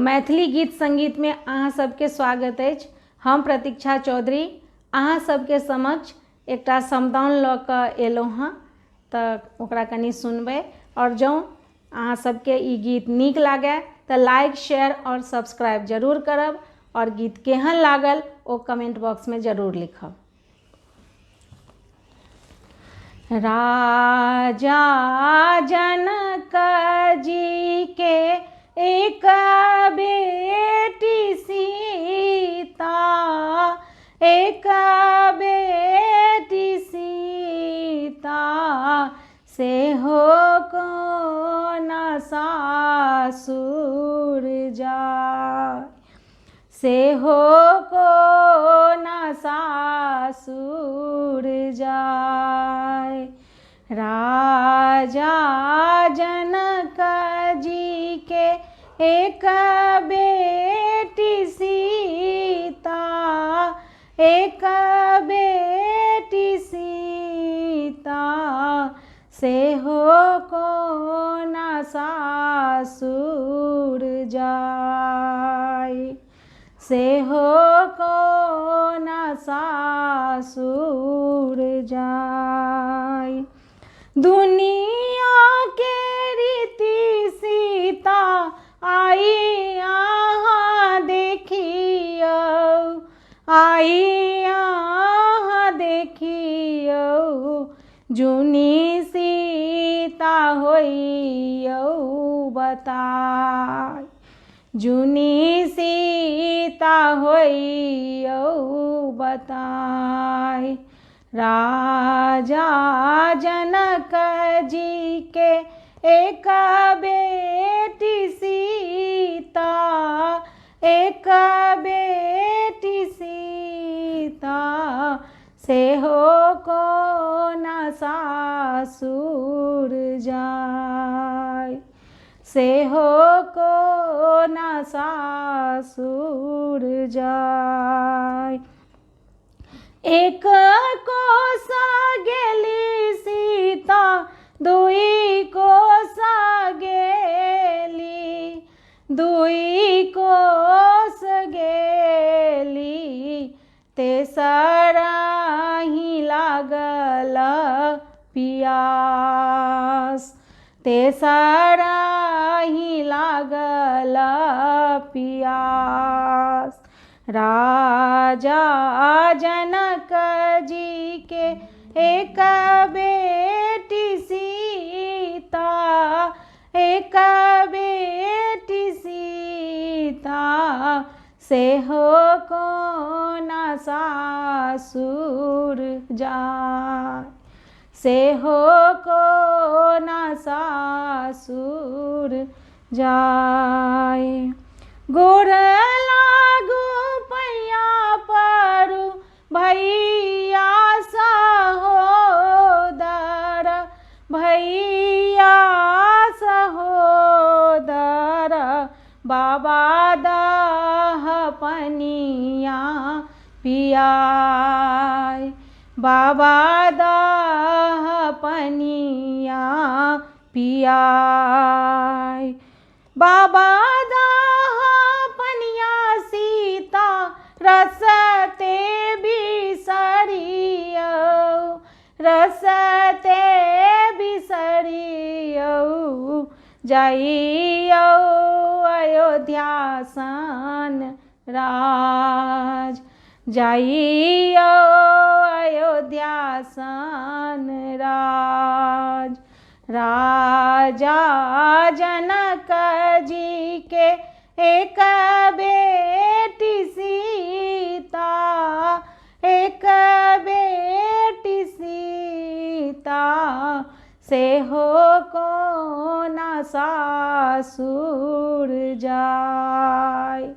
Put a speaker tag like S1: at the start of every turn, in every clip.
S1: मैथिली गीत संगीत में अहाँ सबके स्वागत अछि। हम प्रतीक्षा चौधरी अहाँ सबके समक्ष एकटा समदाउन लऽ कऽ एलहुँ हँ, तऽ ओकरा कनि सुनबै। और जँ अहाँ सबके ई गीत नीक लागै तऽ लाइक शेयर और सब्सक्राइब जरूर करब, और गीत केहन लागल ओ कमेंट बॉक्स में जरूर लिखब। राजा जनक जी के एक बेटी सीता, एक बेटी सीता, से हो कौन सासुर जाय, से हो कौन सासुर जाय। राजा जनक जी के एक बेटी सीता, एक बेटी सीता, से हो कौन सासुर जाय, से हो कौन सासुर जाय। दुनिया के रीति सीता आई यहाँ देखियो, आई यहाँ देखियो, जुनी सीता होइयो बताय, जुनी सीता होइयो बताय। राजा जनक जी के एक बेटी सीता, एक बेटी सीता, से हो कौन सासुर जाय, से हो कौन सासुर जाय। एक कोस गेली सीता, दुई कोस गेली, दुई कोस गेली, तेसरा ही लागल पियास, तेसरा ही लागल पियास। राजा जनक जी के एक बेटी सीता, एक बेटी सीता, से हो कौन सासुर जाय, से हो कौन सासुर जाय। गोर लागू पैया परू भैया सहोदर, भैया सहोदर, बाबा दह पनिया पियाय, बाबा दह पनिया पियाय। बाबा दह पनिया सीता, रसते बिसरियो, रसते बिसरियो, जाइयो अयोध्या सन राज, जाइयो अयोध्या सन राज। राजा जनक जी के एक बेटी सीता, एक बेटी सीता, से हो कौन सासुर जाय,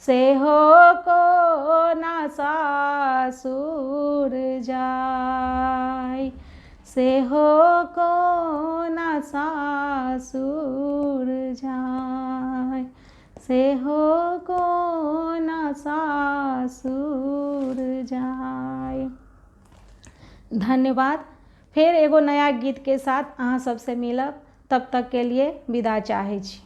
S1: से हो कौन सासुर जाय, से हो कौन सासुर जाय, से हो कौन सासुर जाय। धन्यवाद। फिर एगो नया गीत के साथ अहाँ सबसे मिलब, तब तक के लिए विदा चाहै छी।